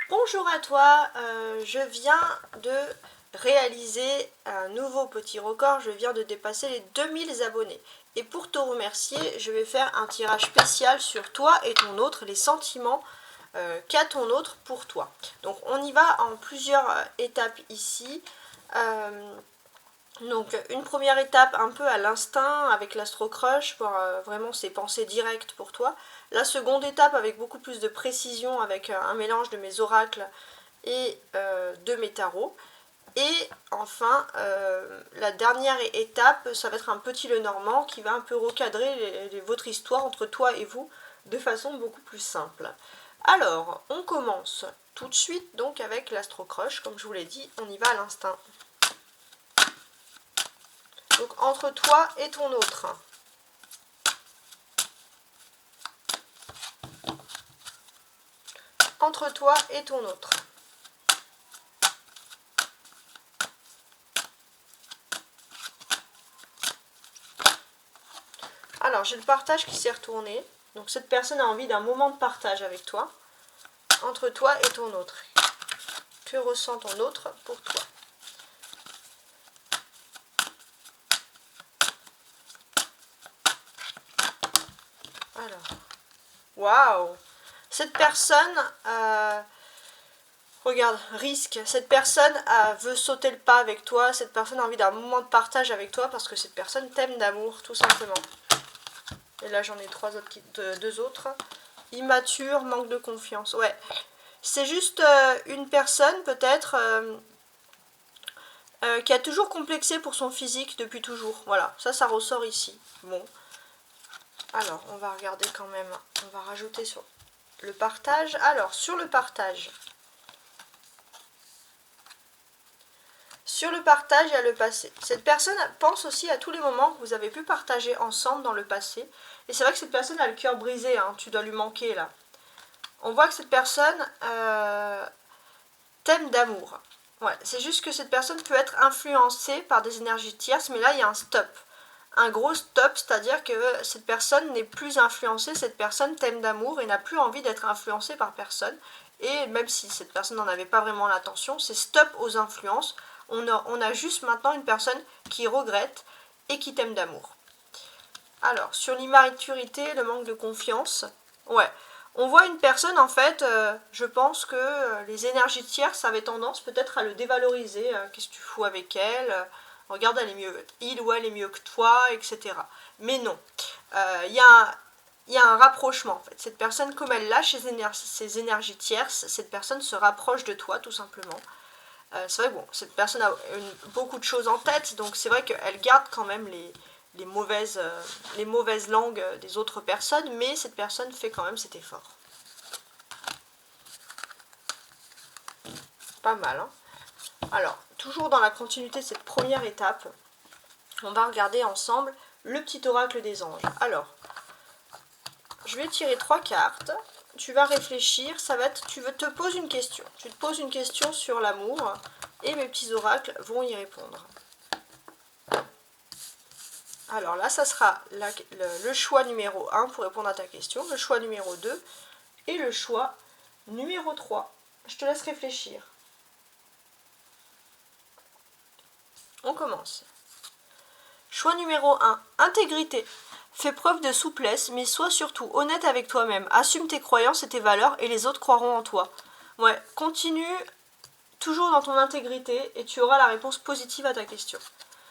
Bonjour à toi, je viens de réaliser un nouveau petit record, je viens de dépasser les 2000 abonnés. Et pour te remercier, je vais faire un tirage spécial sur toi et ton autre, les sentiments qu'a ton autre pour toi. Donc on y va en plusieurs étapes ici. Donc une première étape un peu à l'instinct avec l'Astro Crush, pour vraiment ses pensées directes pour toi. La seconde étape avec beaucoup plus de précision, avec un mélange de mes oracles et de mes tarots. Et enfin, la dernière étape, ça va être un petit Lenormand qui va un peu recadrer votre histoire entre toi et vous de façon beaucoup plus simple. Alors, on commence tout de suite donc avec l'Astro Crush, comme je vous l'ai dit, on y va à l'instinct. Donc entre toi et ton autre. Entre toi et ton autre. Alors, j'ai le partage qui s'est retourné. Donc cette personne a envie d'un moment de partage avec toi. Entre toi et ton autre. Que ressent ton autre pour toi? Alors, waouh! Cette personne, regarde, risque. Cette personne veut sauter le pas avec toi. Cette personne a envie d'un moment de partage avec toi parce que cette personne t'aime d'amour, tout simplement. Et là, j'en ai deux autres. Immature, manque de confiance. Ouais. C'est juste une personne, peut-être, qui a toujours complexé pour son physique depuis toujours. Voilà, ça ressort ici. Bon. Alors, on va regarder quand même. On va rajouter sur le partage. Alors, sur le partage. Sur le partage, il y a le passé. Cette personne pense aussi à tous les moments que vous avez pu partager ensemble dans le passé. Et c'est vrai que cette personne a le cœur brisé, hein, tu dois lui manquer là. On voit que cette personne t'aime d'amour. Ouais, c'est juste que cette personne peut être influencée par des énergies tierces, mais là il y a un stop. Un gros stop, c'est-à-dire que cette personne n'est plus influencée, cette personne t'aime d'amour et n'a plus envie d'être influencée par personne. Et même si cette personne n'en avait pas vraiment l'intention, c'est stop aux influences. On a juste maintenant une personne qui regrette et qui t'aime d'amour. Alors, sur l'immaturité, le manque de confiance, ouais. On voit une personne, en fait, je pense que les énergies tierces avaient tendance peut-être à le dévaloriser. Qu'est-ce que tu fous avec elle? Regarde, elle est mieux, il ou elle est mieux que toi, etc. Mais non. Il y a un rapprochement, en fait. Cette personne, comme elle lâche ses énergies tierces, cette personne se rapproche de toi, tout simplement. C'est vrai que bon, cette personne a beaucoup de choses en tête, donc c'est vrai qu'elle garde quand même les mauvaises langues des autres personnes, mais cette personne fait quand même cet effort. Pas mal, hein? Alors, toujours dans la continuité de cette première étape, on va regarder ensemble le petit oracle des anges. Alors, je vais tirer 3 cartes. Tu vas réfléchir, ça va être, tu te poses une question. Tu te poses une question sur l'amour et mes petits oracles vont y répondre. Alors là, ça sera le choix numéro 1 pour répondre à ta question, le choix numéro 2 et le choix numéro 3. Je te laisse réfléchir. On commence. Choix numéro 1, intégrité. Fais preuve de souplesse, mais sois surtout honnête avec toi-même. Assume tes croyances et tes valeurs et les autres croiront en toi. Ouais, continue toujours dans ton intégrité et tu auras la réponse positive à ta question.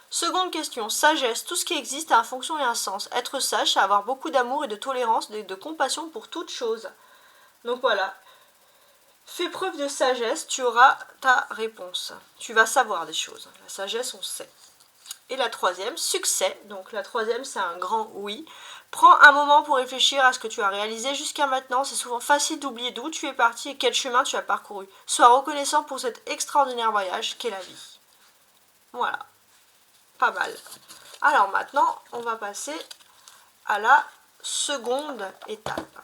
Seconde question, sagesse. Tout ce qui existe a une fonction et un sens. Être sage, c'est avoir beaucoup d'amour et de tolérance, de compassion pour toute chose. Donc voilà. Fais preuve de sagesse, tu auras ta réponse. Tu vas savoir des choses. La sagesse, on sait. Et la troisième, succès. Donc la troisième, c'est un grand oui. Prends un moment pour réfléchir à ce que tu as réalisé jusqu'à maintenant. C'est souvent facile d'oublier d'où tu es parti et quel chemin tu as parcouru. Sois reconnaissant pour cet extraordinaire voyage qu'est la vie. Voilà. Pas mal. Alors maintenant, on va passer à la seconde étape.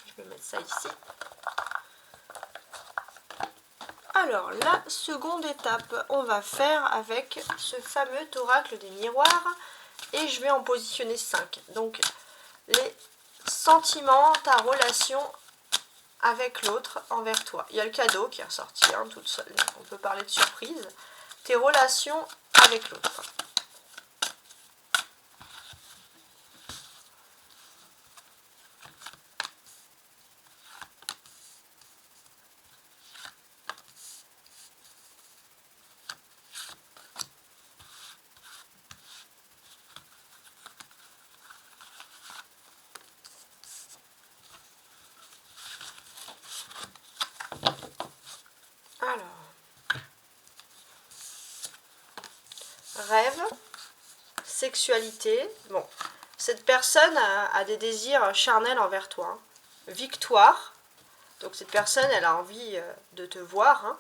Je vais mettre ça ici. Alors, la seconde étape, on va faire avec ce fameux oracle des miroirs. Et je vais en positionner 5. Donc, les sentiments, ta relation avec l'autre envers toi. Il y a le cadeau qui est ressorti, hein, toute seule. Donc on peut parler de surprise. Tes relations avec l'autre. Alors, rêve, sexualité. Bon, cette personne a des désirs charnels envers toi. Hein. Victoire. Donc cette personne, elle a envie de te voir. Hein.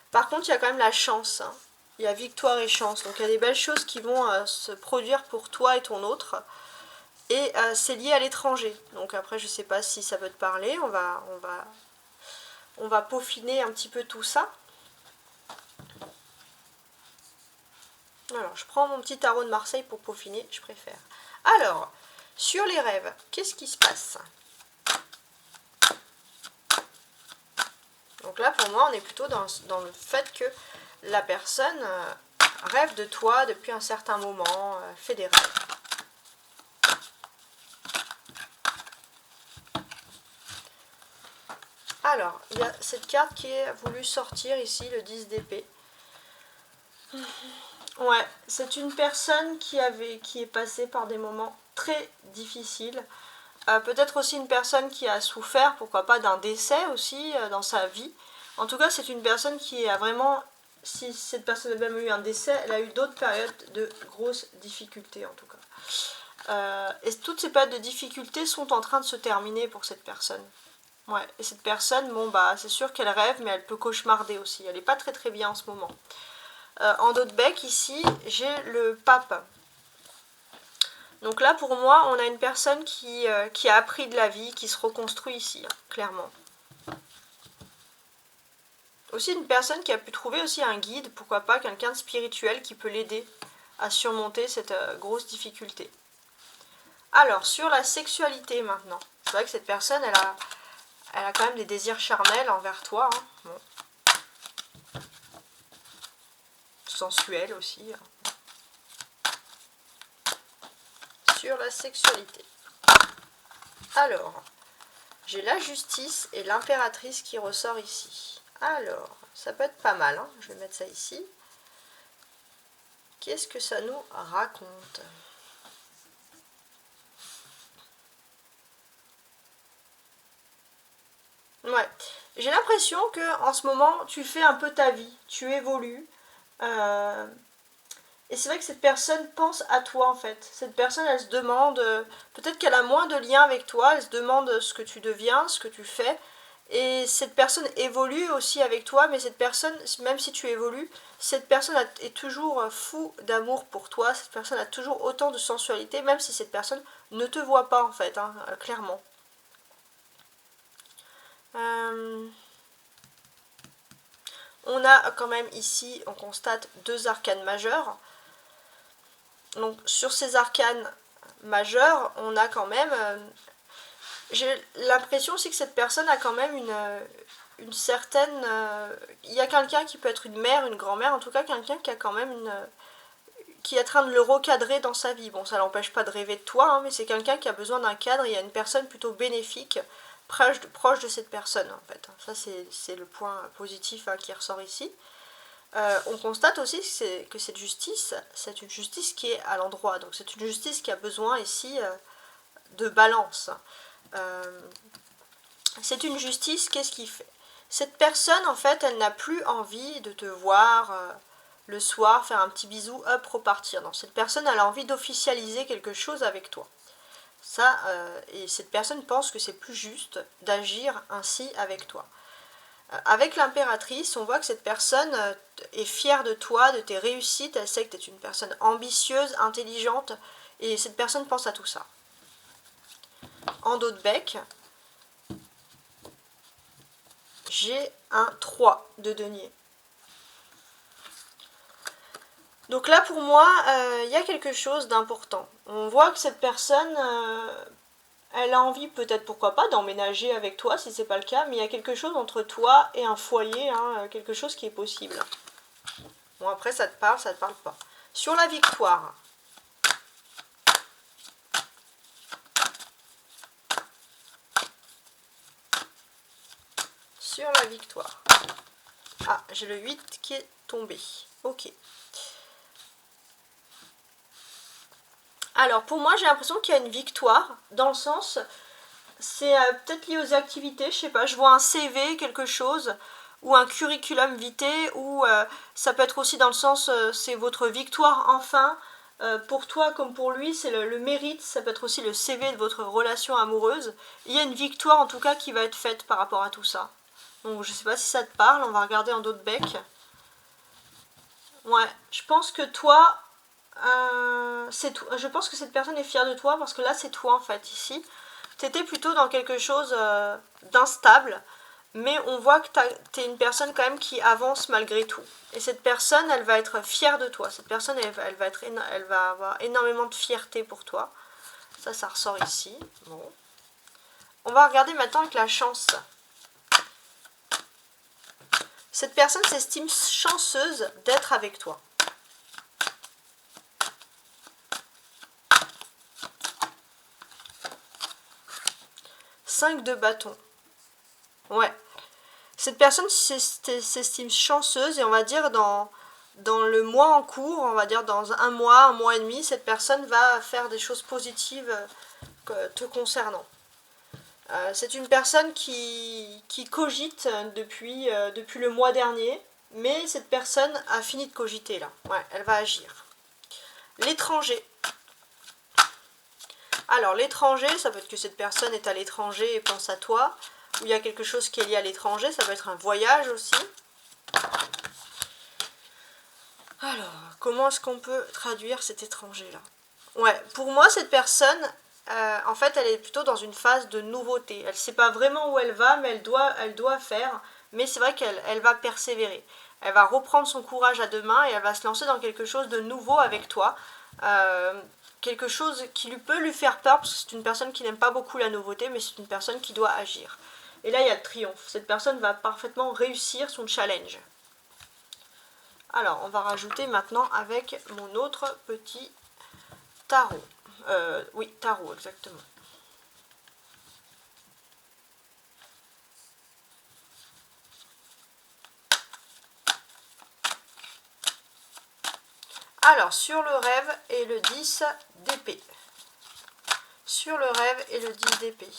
Par contre, il y a quand même la chance. Hein. Il y a victoire et chance. Donc il y a des belles choses qui vont se produire pour toi et ton autre. Et c'est lié à l'étranger. Donc après, je ne sais pas si ça peut te parler. On va peaufiner un petit peu tout ça. Alors, je prends mon petit tarot de Marseille pour peaufiner, je préfère. Alors, sur les rêves, qu'est-ce qui se passe? Donc là, pour moi, on est plutôt dans le fait que la personne rêve de toi depuis un certain moment, fait des rêves. Alors, il y a cette carte qui est voulu sortir ici, le 10 d'épée. Ouais, c'est une personne qui est passée par des moments très difficiles. Peut-être aussi une personne qui a souffert, pourquoi pas, d'un décès aussi dans sa vie. En tout cas, c'est une personne qui a vraiment, si cette personne a même eu un décès, elle a eu d'autres périodes de grosses difficultés en tout cas. Et toutes ces périodes de difficultés sont en train de se terminer pour cette personne. Ouais, et cette personne, bon bah c'est sûr qu'elle rêve, mais elle peut cauchemarder aussi. Elle n'est pas très très bien en ce moment. En dos de bec, ici, j'ai le pape. Donc là, pour moi, on a une personne qui a appris de la vie, qui se reconstruit ici, hein, clairement. Aussi une personne qui a pu trouver aussi un guide, pourquoi pas, quelqu'un de spirituel qui peut l'aider à surmonter cette grosse difficulté. Alors, sur la sexualité maintenant. C'est vrai que cette personne, elle a quand même des désirs charnels envers toi. Hein. Bon. Sensuel aussi. Hein. Sur la sexualité. Alors, j'ai la justice et l'impératrice qui ressort ici. Alors, ça peut être pas mal. Hein. Je vais mettre ça ici. Qu'est-ce que ça nous raconte ? Ouais, j'ai l'impression que en ce moment, tu fais un peu ta vie, tu évolues. Et c'est vrai que cette personne pense à toi en fait. Cette personne, elle se demande, peut-être qu'elle a moins de liens avec toi, elle se demande ce que tu deviens, ce que tu fais. Et cette personne évolue aussi avec toi, mais cette personne, même si tu évolues, cette personne est toujours fou d'amour pour toi, cette personne a toujours autant de sensualité, même si cette personne ne te voit pas en fait, hein, clairement. On a quand même ici, on constate deux arcanes majeures. Donc sur ces arcanes majeurs, on a quand même... j'ai l'impression aussi que cette personne a quand même une certaine... il y a quelqu'un qui peut être une mère, une grand-mère, en tout cas quelqu'un qui a quand même qui est en train de le recadrer dans sa vie. Bon, ça l'empêche pas de rêver de toi, hein, mais c'est quelqu'un qui a besoin d'un cadre, il y a une personne plutôt bénéfique, proche de cette personne, en fait. Ça, c'est le point positif hein, qui ressort ici. On constate aussi que cette justice, c'est une justice qui est à l'endroit. Donc c'est une justice qui a besoin ici de balance. C'est une justice, qu'est-ce qui fait? Cette personne, en fait, elle n'a plus envie de te voir le soir, faire un petit bisou, hop, repartir. Non, cette personne, elle a envie d'officialiser quelque chose avec toi. Ça, et cette personne pense que c'est plus juste d'agir ainsi avec toi. Avec l'impératrice, on voit que cette personne est fière de toi, de tes réussites, elle sait que tu es une personne ambitieuse, intelligente, et cette personne pense à tout ça. En dos de bec, j'ai un 3 de denier. Donc là, pour moi, il y a quelque chose d'important. On voit que cette personne Elle a envie peut-être, pourquoi pas, d'emménager avec toi si c'est pas le cas, mais il y a quelque chose entre toi et un foyer, hein, quelque chose qui est possible. Bon, après, ça te parle pas. Sur la victoire. Sur la victoire. Ah, j'ai le 8 qui est tombé. Ok. Alors, pour moi, j'ai l'impression qu'il y a une victoire, dans le sens, c'est peut-être lié aux activités, je sais pas, je vois un CV, quelque chose, ou un curriculum vitae, ou ça peut être aussi dans le sens, c'est votre victoire enfin, pour toi comme pour lui, c'est le mérite, ça peut être aussi le CV de votre relation amoureuse. Il y a une victoire en tout cas qui va être faite par rapport à tout ça. Donc je sais pas si ça te parle, on va regarder en d'autres becs. Ouais, je pense que toi, je pense que cette personne est fière de toi parce que là c'est toi en fait ici. T'étais plutôt dans quelque chose d'instable, mais on voit que t'es une personne quand même qui avance malgré tout. Et cette personne, elle va être fière de toi. Cette personne, elle va avoir énormément de fierté pour toi. Ça ressort ici. Bon. On va regarder maintenant avec la chance. Cette personne s'estime chanceuse d'être avec toi. 5 de bâton. Ouais. Cette personne s'estime chanceuse et on va dire dans le mois en cours, on va dire dans un mois et demi, cette personne va faire des choses positives te concernant. C'est une personne qui cogite depuis le mois dernier, mais cette personne a fini de cogiter là. Ouais, elle va agir. L'étranger. Alors l'étranger, ça peut être que cette personne est à l'étranger et pense à toi, ou il y a quelque chose qui est lié à l'étranger, ça peut être un voyage aussi. Alors, comment est-ce qu'on peut traduire cet étranger-là? Ouais, pour moi, cette personne, en fait, elle est plutôt dans une phase de nouveauté. Elle ne sait pas vraiment où elle va, mais elle doit faire. Mais c'est vrai qu'elle va persévérer. Elle va reprendre son courage à deux mains et elle va se lancer dans quelque chose de nouveau avec toi. Quelque chose qui peut lui faire peur, parce que c'est une personne qui n'aime pas beaucoup la nouveauté, mais c'est une personne qui doit agir. Et là, il y a le triomphe. Cette personne va parfaitement réussir son challenge. Alors, on va rajouter maintenant avec mon autre petit tarot. Oui, tarot, exactement. Alors, sur le rêve et le 10 d'épée. Sur le rêve et le 10 d'épée.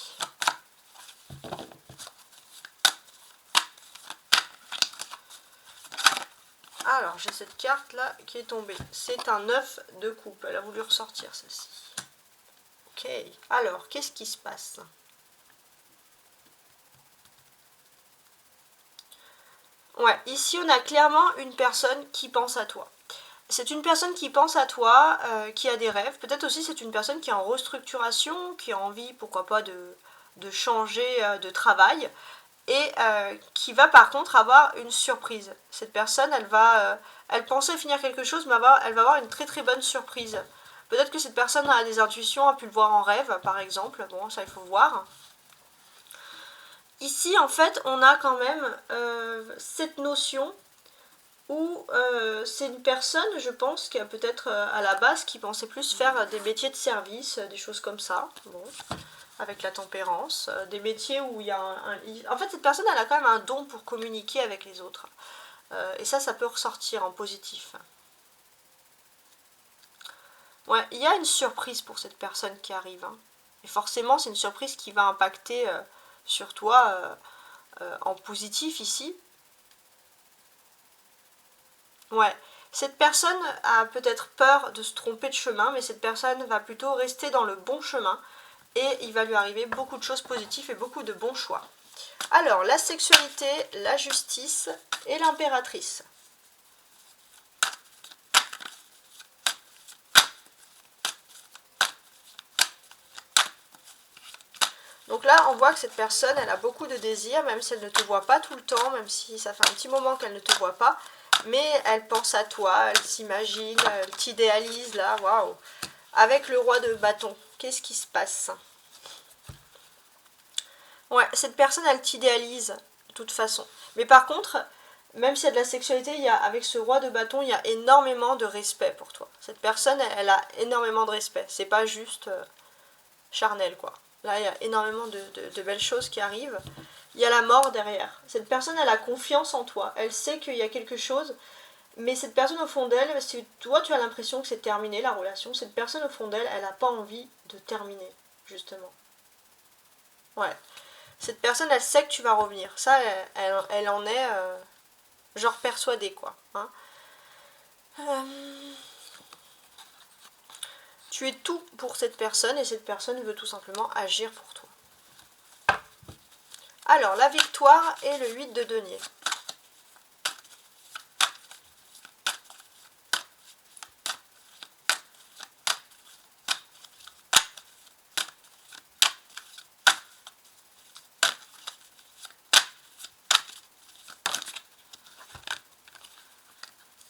Alors, j'ai cette carte là qui est tombée. C'est un 9 de coupe. Elle a voulu ressortir celle-ci. Ok. Alors, qu'est-ce qui se passe? Ouais, ici on a clairement une personne qui pense à toi. C'est une personne qui pense à toi, qui a des rêves. Peut-être aussi c'est une personne qui est en restructuration, qui a envie, pourquoi pas, de changer de travail. Et qui va par contre avoir une surprise. Cette personne, elle pensait finir quelque chose, mais elle va avoir une très très bonne surprise. Peut-être que cette personne a des intuitions, a pu le voir en rêve, par exemple. Bon, ça il faut voir. Ici, en fait, on a quand même cette notion où c'est une personne, je pense, qui a peut-être à la base, qui pensait plus faire des métiers de service, des choses comme ça. Bon, avec la tempérance, des métiers où il y a En fait, cette personne, elle a quand même un don pour communiquer avec les autres. Et ça peut ressortir en positif. Ouais, il y a une surprise pour cette personne qui arrive. Hein. Et forcément, c'est une surprise qui va impacter sur toi en positif ici. Ouais, cette personne a peut-être peur de se tromper de chemin, mais cette personne va plutôt rester dans le bon chemin et il va lui arriver beaucoup de choses positives et beaucoup de bons choix. Alors, la sexualité, la justice et l'impératrice. Donc là, on voit que cette personne, elle a beaucoup de désirs, même si elle ne te voit pas tout le temps, même si ça fait un petit moment qu'elle ne te voit pas. Mais elle pense à toi, elle s'imagine, elle t'idéalise là, waouh. Avec le roi de bâton, qu'est-ce qui se passe? Ouais, cette personne, elle t'idéalise, de toute façon. Mais par contre, même s'il y a de la sexualité, avec ce roi de bâton, il y a énormément de respect pour toi. Cette personne, elle a énormément de respect. C'est pas juste charnel, quoi. Là, il y a énormément de belles choses qui arrivent. Il y a la mort derrière. Cette personne, elle a confiance en toi. Elle sait qu'il y a quelque chose. Mais cette personne, au fond d'elle, si toi, tu as l'impression que c'est terminé, la relation, cette personne, au fond d'elle, elle n'a pas envie de terminer, justement. Ouais. Cette personne, elle sait que tu vas revenir. Ça, elle en est, genre, persuadée, quoi. Hein. Tu es tout pour cette personne et cette personne veut tout simplement agir pour toi. Alors, la victoire et le 8 de denier.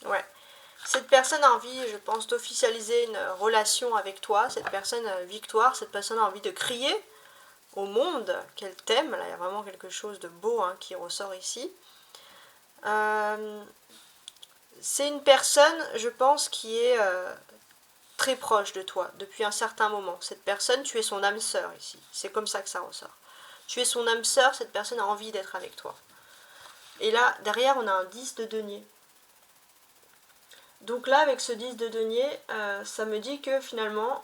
Ouais. Cette personne a envie, je pense, d'officialiser une relation avec toi. Cette personne, victoire, cette personne a envie de crier au monde qu'elle t'aime. Là, il y a vraiment quelque chose de beau qui ressort ici. C'est une personne, je pense, qui est très proche de toi depuis un certain moment. Cette personne, tu es son âme sœur ici. C'est comme ça que ça ressort. Tu es son âme sœur, cette personne a envie d'être avec toi. Et là, derrière, on a un 10 de denier. Donc là, avec ce 10 de denier, ça me dit que finalement,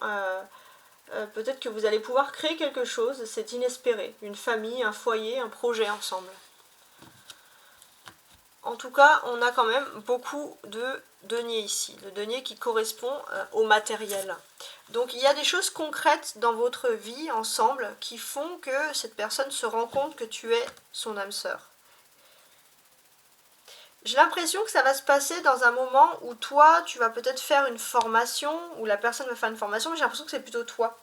peut-être que vous allez pouvoir créer quelque chose, c'est inespéré. Une famille, un foyer, un projet ensemble. En tout cas, on a quand même beaucoup de deniers ici. Le denier qui correspond au matériel. Donc il y a des choses concrètes dans votre vie ensemble qui font que cette personne se rend compte que tu es son âme sœur. J'ai l'impression que ça va se passer dans un moment où toi, tu vas peut-être faire une formation, ou la personne va faire une formation, mais j'ai l'impression que c'est plutôt toi.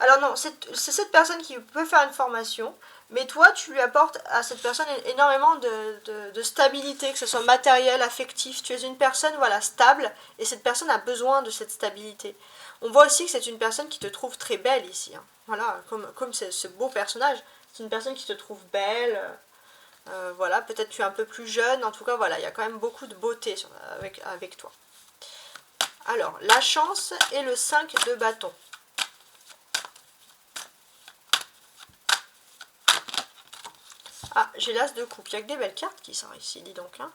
Alors non, c'est cette personne qui peut faire une formation, mais toi, tu lui apportes à cette personne énormément de stabilité, que ce soit matériel, affectif. Tu es une personne, voilà, stable, et cette personne a besoin de cette stabilité. On voit aussi que c'est une personne qui te trouve très belle ici. Hein. Voilà, comme c'est ce beau personnage, c'est une personne qui te trouve belle. Voilà, peut-être tu es un peu plus jeune, en tout cas, voilà, il y a quand même beaucoup de beauté avec toi. Alors, la chance et le 5 de bâton. Ah, j'ai l'as de coupe. Il y a que des belles cartes qui sortent ici, dis donc. Hein.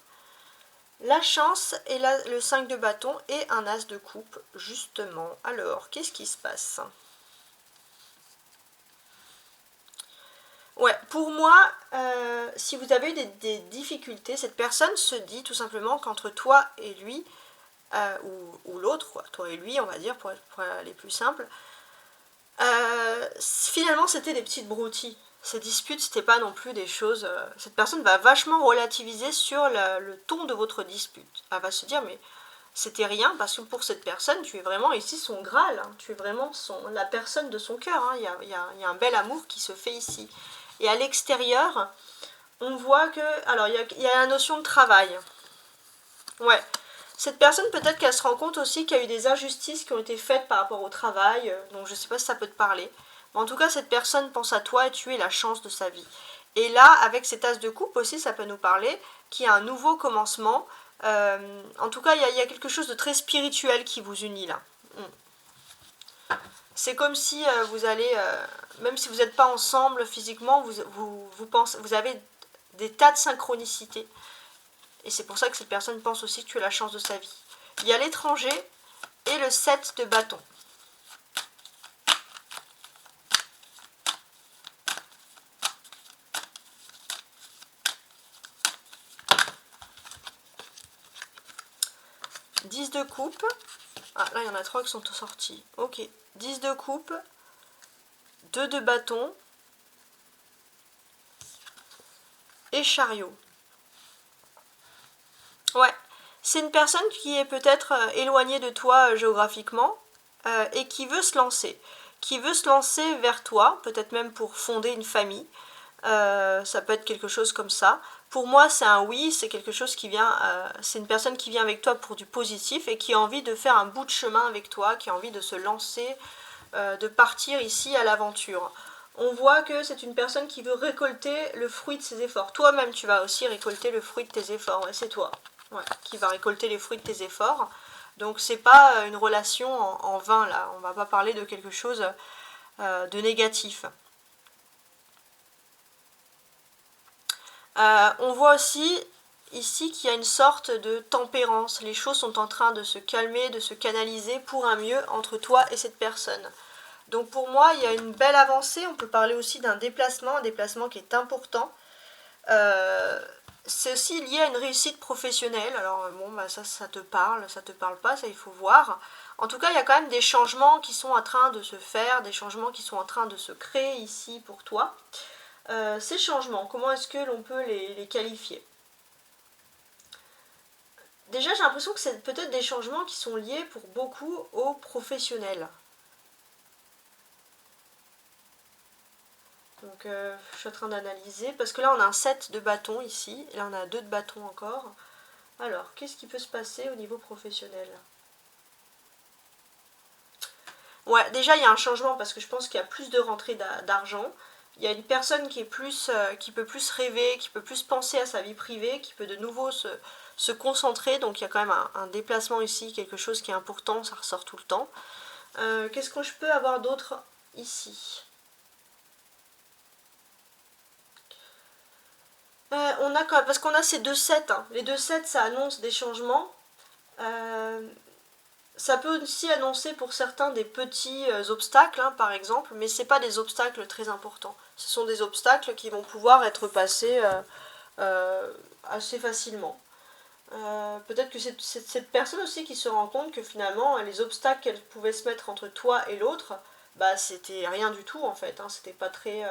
La chance et le 5 de bâton et un as de coupe, justement. Alors, qu'est-ce qui se passe? Ouais, pour moi, si vous avez eu des difficultés, cette personne se dit tout simplement qu'entre toi et lui, ou l'autre, toi et lui, on va dire, pour aller plus simple, finalement, c'était des petites broutilles. Ces disputes, c'était pas non plus des choses. Cette personne va vachement relativiser sur le ton de votre dispute. Elle va se dire, mais c'était rien, parce que pour cette personne, tu es vraiment ici son Graal. Hein. Tu es vraiment la personne de son cœur. Hein. Il y a un bel amour qui se fait ici. Et à l'extérieur, on voit que. Alors, il y a la notion de travail. Ouais. Cette personne, peut-être qu'elle se rend compte aussi qu'il y a eu des injustices qui ont été faites par rapport au travail. Donc, je ne sais pas si ça peut te parler. Mais en tout cas, cette personne pense à toi et tu es la chance de sa vie. Et là, avec cet as de coupe aussi, ça peut nous parler qu'il y a un nouveau commencement. En tout cas, il y a quelque chose de très spirituel qui vous unit là. C'est comme si vous allez, même si vous n'êtes pas ensemble physiquement, vous avez des tas de synchronicités. Et c'est pour ça que cette personne pense aussi que tu as la chance de sa vie. Il y a l'étranger et le 7 de bâton. Dix de coupe. Ah, là, il y en a 3 qui sont sortis. Ok. 10 de coupe. 2 de bâton. Et chariot. Ouais. C'est une personne qui est peut-être éloignée de toi géographiquement et qui veut se lancer. Qui veut se lancer vers toi, peut-être même pour fonder une famille. Ça peut être quelque chose comme ça. Pour moi, c'est un oui, c'est quelque chose qui vient, c'est une personne qui vient avec toi pour du positif et qui a envie de faire un bout de chemin avec toi, qui a envie de se lancer, de partir ici à l'aventure. on voit que c'est une personne qui veut récolter le fruit de ses efforts. Toi-même, tu vas aussi récolter le fruit de tes efforts. Ouais, c'est toi qui va récolter les fruits de tes efforts. Donc c'est pas une relation en vain là. On va pas parler de quelque chose de négatif. On voit aussi ici qu'il y a une sorte de tempérance. Les choses sont en train de se calmer, de se canaliser pour un mieux entre toi et cette personne. Donc pour moi, il y a une belle avancée. On peut parler aussi d'un déplacement, un déplacement qui est important. C'est aussi lié à une réussite professionnelle. Alors bon, bah ça te parle pas, ça il faut voir. En tout cas, il y a quand même des changements qui sont en train de se faire, des changements qui sont en train de se créer ici pour toi. Ces changements, comment est-ce que l'on peut les qualifier? Déjà, j'ai l'impression que c'est peut-être des changements qui sont liés pour beaucoup aux professionnels. Donc je suis en train d'analyser, parce que là on a un 7 de bâtons ici, et là on a 2 de bâtons encore. Alors, qu'est-ce qui peut se passer au niveau professionnel? Ouais, déjà il y a un changement, parce que je pense qu'il y a plus de rentrée d'argent. Il y a une personne qui est plus, qui peut plus rêver, qui peut plus penser à sa vie privée, qui peut de nouveau se concentrer. Donc il y a quand même un déplacement ici, quelque chose qui est important, ça ressort tout le temps. Qu'est-ce que je peux avoir d'autre ici? On a parce qu'on a ces deux sets, hein. Les deux sets, ça annonce des changements. Ça peut aussi annoncer pour certains des petits obstacles, hein, par exemple, mais c'est pas des obstacles très importants. Ce sont des obstacles qui vont pouvoir être passés assez facilement. Peut-être que c'est cette personne aussi qui se rend compte que finalement les obstacles qu'elle pouvait se mettre entre toi et l'autre, bah c'était rien du tout en fait, hein. C'était pas très...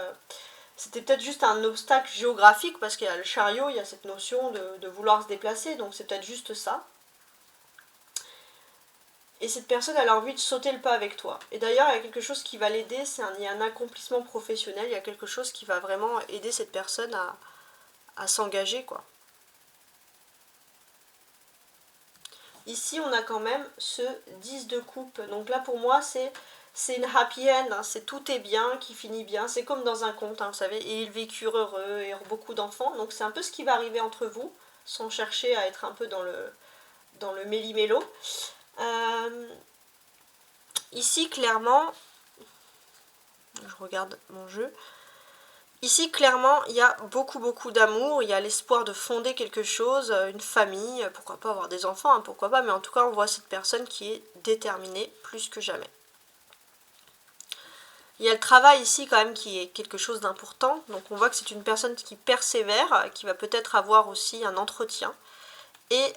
C'était peut-être juste un obstacle géographique, parce qu'il y a le chariot, il y a cette notion de vouloir se déplacer, donc c'est peut-être juste ça. Et cette personne, elle a envie de sauter le pas avec toi. Et d'ailleurs, il y a quelque chose qui va l'aider, il y a un accomplissement professionnel, il y a quelque chose qui va vraiment aider cette personne à s'engager, quoi. Ici, on a quand même ce 10 de coupe. Donc là, pour moi, c'est une happy end, hein. C'est tout est bien, qui finit bien. C'est comme dans un conte, hein, vous savez. Et ils vécurent heureux et eurent beaucoup d'enfants. Donc c'est un peu ce qui va arriver entre vous, sans chercher à être un peu dans le méli-mélo. Ici, clairement, je regarde mon jeu. Ici, clairement, il y a beaucoup d'amour, il y a l'espoir de fonder quelque chose, une famille, pourquoi pas avoir des enfants, hein, pourquoi pas, mais en tout cas, on voit cette personne qui est déterminée plus que jamais. Il y a le travail ici quand même qui est quelque chose d'important, donc on voit que c'est une personne qui persévère, qui va peut-être avoir aussi un entretien, et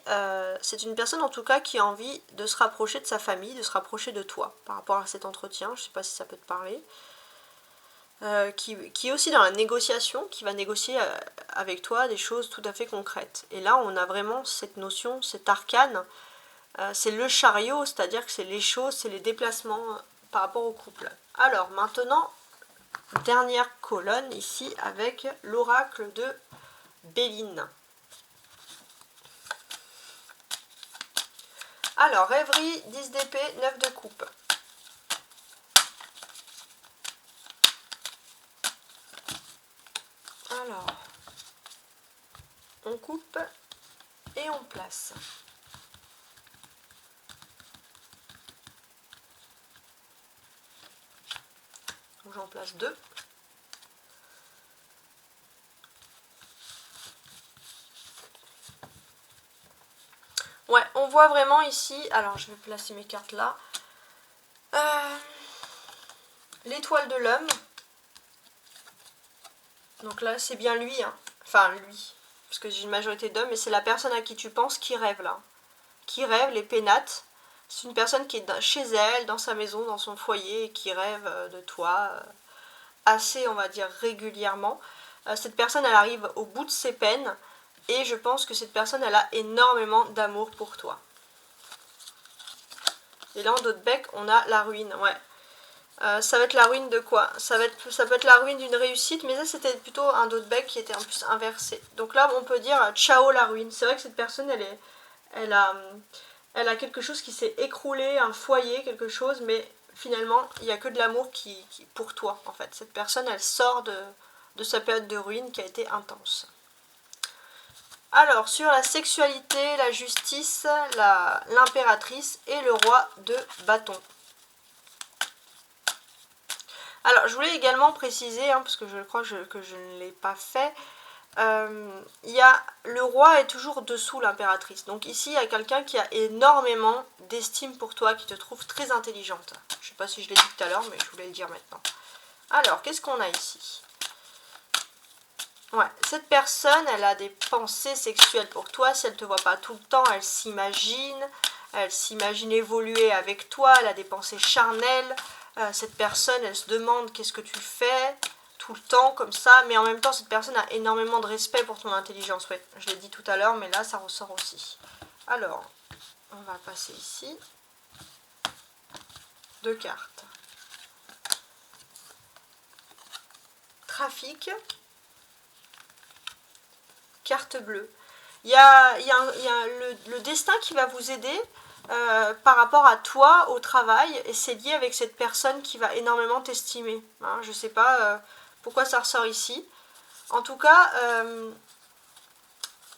c'est une personne en tout cas qui a envie de se rapprocher de sa famille, de se rapprocher de toi par rapport à cet entretien, je ne sais pas si ça peut te parler. Qui est aussi dans la négociation, qui va négocier avec toi des choses tout à fait concrètes. Et là, on a vraiment cette notion, cet arcane, c'est le chariot, c'est-à-dire que c'est les choses, c'est les déplacements par rapport au couple. Alors, maintenant, dernière colonne ici avec l'oracle de Béline. Alors, rêverie, 10 d'épée, 9 de coupe. Alors, on coupe et on place. Donc j'en place 2. Ouais, on voit vraiment ici, alors je vais placer mes cartes là, l'étoile de l'homme. Donc là, c'est bien lui, hein. Enfin lui, parce que j'ai une majorité d'hommes, mais c'est la personne à qui tu penses qui rêve là. Qui rêve, les pénates. C'est une personne qui est chez elle, dans sa maison, dans son foyer, et qui rêve de toi assez, on va dire, régulièrement. Cette personne, elle arrive au bout de ses peines, et je pense que cette personne, elle a énormément d'amour pour toi. Et là, en dos de bec, on a la ruine, ouais. Ça va être la ruine de quoi? Ça peut être la ruine d'une réussite, mais ça c'était plutôt un dos de bec qui était en plus inversé. Donc là on peut dire ciao la ruine. C'est vrai que cette personne elle a quelque chose qui s'est écroulé, un foyer, quelque chose, mais finalement, il n'y a que de l'amour pour toi, en fait. Cette personne, elle sort de sa période de ruine qui a été intense. Alors, sur la sexualité, la justice, l'impératrice et le roi de bâton. Alors, je voulais également préciser, parce que je crois que je ne l'ai pas fait, le roi est toujours dessous l'impératrice. Donc ici, il y a quelqu'un qui a énormément d'estime pour toi, qui te trouve très intelligente. Je ne sais pas si je l'ai dit tout à l'heure, mais je voulais le dire maintenant. Alors, qu'est-ce qu'on a ici? Ouais, cette personne, elle a des pensées sexuelles pour toi. Si elle ne te voit pas tout le temps, elle s'imagine évoluer avec toi. Elle a des pensées charnelles. Cette personne, elle se demande qu'est-ce que tu fais tout le temps comme ça. Mais en même temps, cette personne a énormément de respect pour ton intelligence. Ouais, je l'ai dit tout à l'heure, mais là, ça ressort aussi. Alors, on va passer ici. 2 cartes. Trafic. Carte bleue. Il y a le destin qui va vous aider par rapport à toi au travail, et c'est lié avec cette personne qui va énormément t'estimer. Hein, je ne sais pas pourquoi ça ressort ici. En tout cas,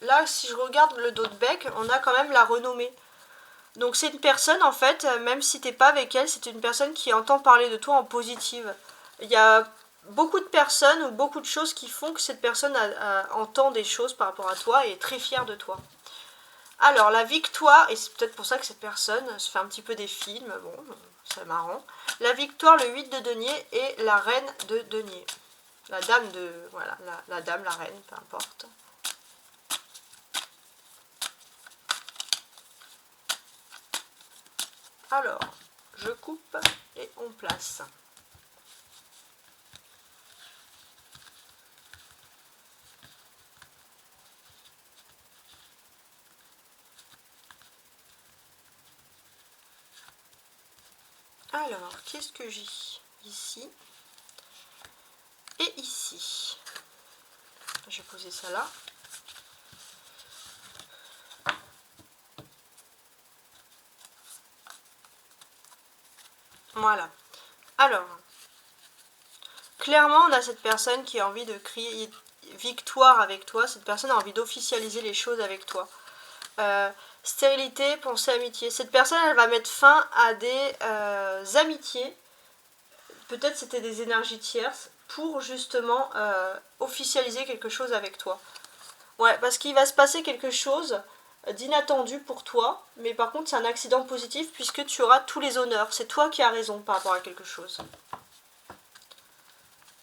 là, si je regarde le dos de bec, on a quand même la renommée. Donc c'est une personne, en fait, même si tu n'es pas avec elle, c'est une personne qui entend parler de toi en positive. Il y a beaucoup de personnes ou beaucoup de choses qui font que cette personne entend des choses par rapport à toi et est très fière de toi. Alors, la victoire, et c'est peut-être pour ça que cette personne se fait un petit peu des films, bon, c'est marrant. La victoire, le 8 de denier et la reine de denier. La dame de... Voilà, la dame, la reine, peu importe. Alors, je coupe et on place. Alors, qu'est-ce que j'ai ici et ici? Je vais poser ça là. Voilà. Alors, clairement, on a cette personne qui a envie de crier victoire avec toi. Cette personne a envie d'officialiser les choses avec toi. Stérilité, pensée, amitié. Cette personne, elle va mettre fin à des amitiés. Peut-être c'était des énergies tierces pour justement officialiser quelque chose avec toi. Ouais, parce qu'il va se passer quelque chose d'inattendu pour toi, mais par contre c'est un accident positif puisque tu auras tous les honneurs. C'est toi qui as raison par rapport à quelque chose.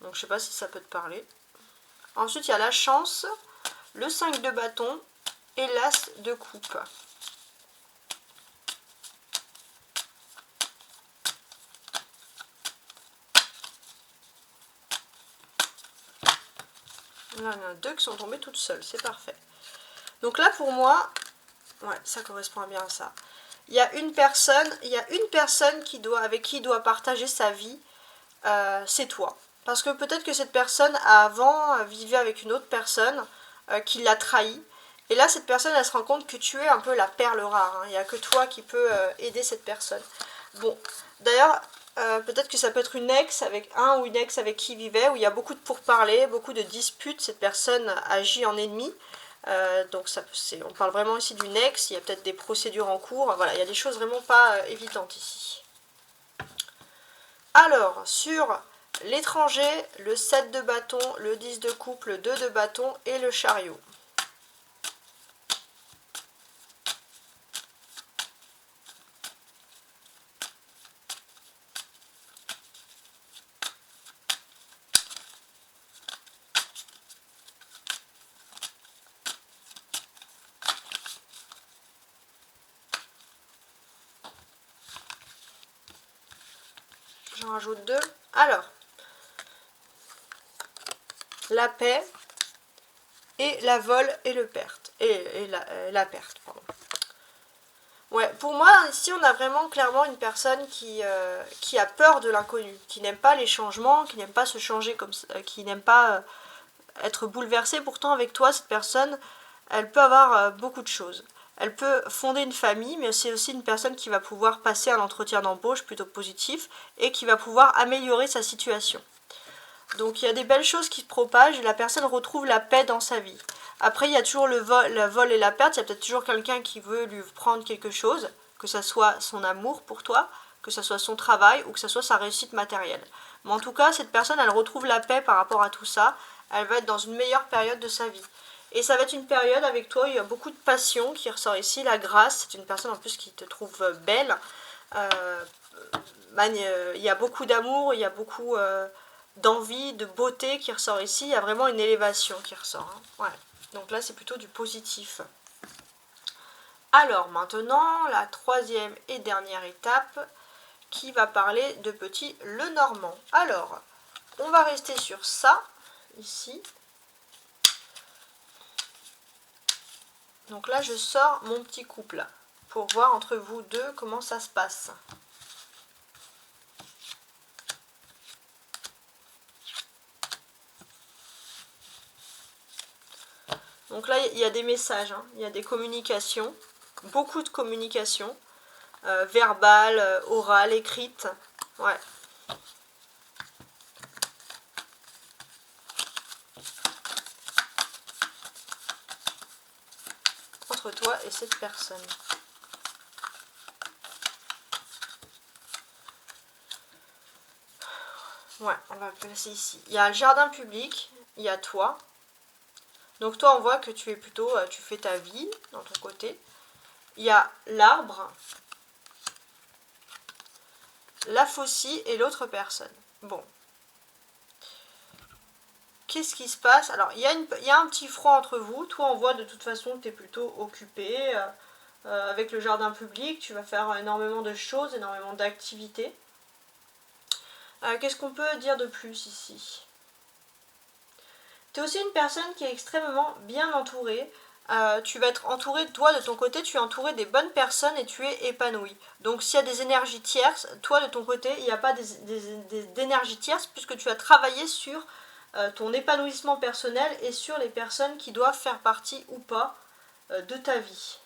Donc je sais pas si ça peut te parler. Ensuite il y a la chance, le 5 de bâton et l'as de coupe. Là, il y en a 2 qui sont tombées toutes seules, c'est parfait. Donc là, pour moi, ouais, ça correspond bien à ça. Il y a une personne avec qui il doit partager sa vie, c'est toi. Parce que peut-être que cette personne, avant, vivait avec une autre personne qui l'a trahi. Et là, cette personne, elle se rend compte que tu es un peu la perle rare. Hein. Il n'y a que toi qui peux aider cette personne. Bon, d'ailleurs... peut-être que ça peut être une ex avec un ou une ex avec qui il vivait, où il y a beaucoup de pourparlers, beaucoup de disputes, cette personne agit en ennemi. Donc on parle vraiment ici d'une ex, il y a peut-être des procédures en cours, voilà, il y a des choses vraiment pas évidentes ici. Alors, sur l'étranger, le 7 de bâton, le 10 de coupe, le 2 de bâton et le chariot. J'en rajoute 2. Alors, la paix et la vol et le perte. Et la perte, pardon. Ouais, pour moi, ici, on a vraiment clairement une personne qui a peur de l'inconnu, qui n'aime pas les changements, qui n'aime pas se changer comme ça, qui n'aime pas être bouleversée. Pourtant, avec toi, cette personne, elle peut avoir beaucoup de choses. Elle peut fonder une famille, mais c'est aussi une personne qui va pouvoir passer un entretien d'embauche plutôt positif et qui va pouvoir améliorer sa situation. Donc il y a des belles choses qui se propagent et la personne retrouve la paix dans sa vie. Après, il y a toujours le vol et la perte. Il y a peut-être toujours quelqu'un qui veut lui prendre quelque chose, que ce soit son amour pour toi, que ce soit son travail ou que ce soit sa réussite matérielle. Mais en tout cas, cette personne, elle retrouve la paix par rapport à tout ça. Elle va être dans une meilleure période de sa vie. Et ça va être une période avec toi, il y a beaucoup de passion qui ressort ici. La grâce, c'est une personne en plus qui te trouve belle. Il y a beaucoup d'amour, il y a beaucoup d'envie, de beauté qui ressort ici. Il y a vraiment une élévation qui ressort. Hein. Ouais. Donc là, c'est plutôt du positif. Alors maintenant, la troisième et dernière étape qui va parler de petit Lenormand. Alors, on va rester sur ça, ici. Donc là, je sors mon petit couple pour voir entre vous deux comment ça se passe. Donc là, il y a des messages, hein, il y a des communications, beaucoup de communications, verbales, orales, écrites. Ouais. Entre toi et cette personne. Ouais, on va placer ici. Il y a le jardin public, il y a toi. Donc toi, on voit que tu es plutôt, tu fais ta vie dans ton côté. Il y a l'arbre, la faucille et l'autre personne. Bon. Qu'est-ce qui se passe? Alors, il y a un petit froid entre vous. Toi, on voit de toute façon que tu es plutôt occupé. Avec le jardin public, tu vas faire énormément de choses, énormément d'activités. Qu'est-ce qu'on peut dire de plus ici? Tu es aussi une personne qui est extrêmement bien entourée. Tu vas être entouré, toi de ton côté, tu es entouré des bonnes personnes et tu es épanoui. Donc s'il y a des énergies tierces, toi de ton côté, il n'y a pas d'énergie tierce puisque tu as travaillé sur ton épanouissement personnel et sur les personnes qui doivent faire partie ou pas de ta vie.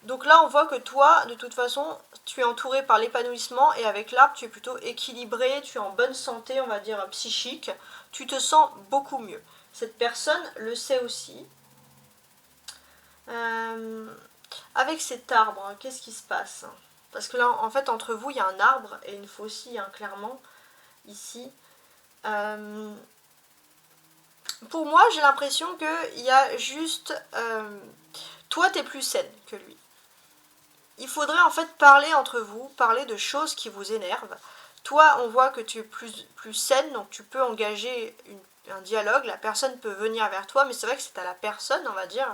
Donc là, on voit que toi, de toute façon, tu es entouré par l'épanouissement et avec l'arbre, tu es plutôt équilibré, tu es en bonne santé, on va dire psychique. Tu te sens beaucoup mieux. Cette personne le sait aussi. Avec cet arbre, qu'est-ce qui se passe? Parce que là, en fait, entre vous, il y a un arbre et une faucille, hein, clairement, ici. Pour moi, j'ai l'impression qu'il y a juste... toi, tu es plus saine que lui. Il faudrait en fait parler entre vous, parler de choses qui vous énervent. Toi, on voit que tu es plus saine, donc tu peux engager un dialogue, la personne peut venir vers toi, mais c'est vrai que c'est à la personne, on va dire,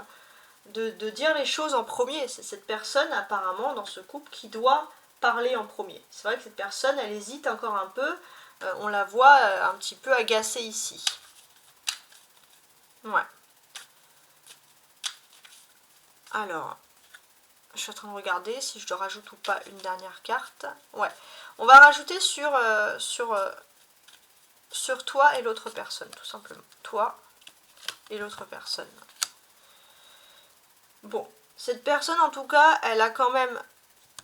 de dire les choses en premier. C'est cette personne, apparemment, dans ce couple, qui doit parler en premier. C'est vrai que cette personne, elle hésite encore un peu, on la voit un petit peu agacée ici. Ouais. Alors... je suis en train de regarder si je dois rajouter ou pas une dernière carte. Ouais. On va rajouter sur toi et l'autre personne, tout simplement. Toi et l'autre personne. Bon. Cette personne, en tout cas, elle a quand même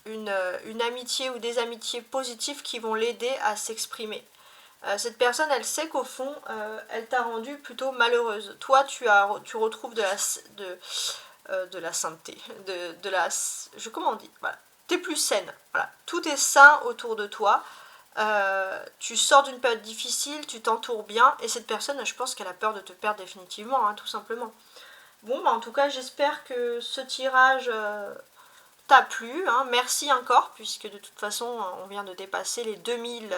une amitié ou des amitiés positives qui vont l'aider à s'exprimer. Cette personne, elle sait qu'au fond, elle t'a rendue plutôt malheureuse. Toi, tu retrouves de la sainteté, comment on dit, voilà, t'es plus saine, voilà, tout est sain autour de toi, tu sors d'une période difficile, tu t'entoures bien, et cette personne, je pense qu'elle a peur de te perdre définitivement, hein, tout simplement. Bon, bah, en tout cas, j'espère que ce tirage t'a plu, hein. Merci encore, puisque de toute façon, on vient de dépasser les 2000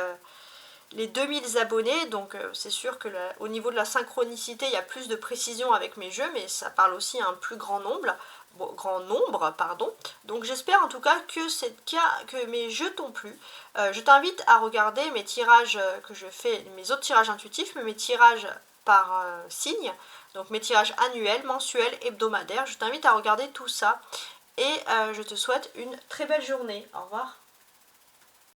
abonnés, donc c'est sûr que au niveau de la synchronicité, il y a plus de précision avec mes jeux, mais ça parle aussi à un plus grand nombre. Donc j'espère en tout cas que mes jeux t'ont plu. Je t'invite à regarder mes tirages que je fais, mes autres tirages intuitifs, mais mes tirages par signe, donc mes tirages annuels, mensuels, hebdomadaires. Je t'invite à regarder tout ça et je te souhaite une très belle journée. Au revoir.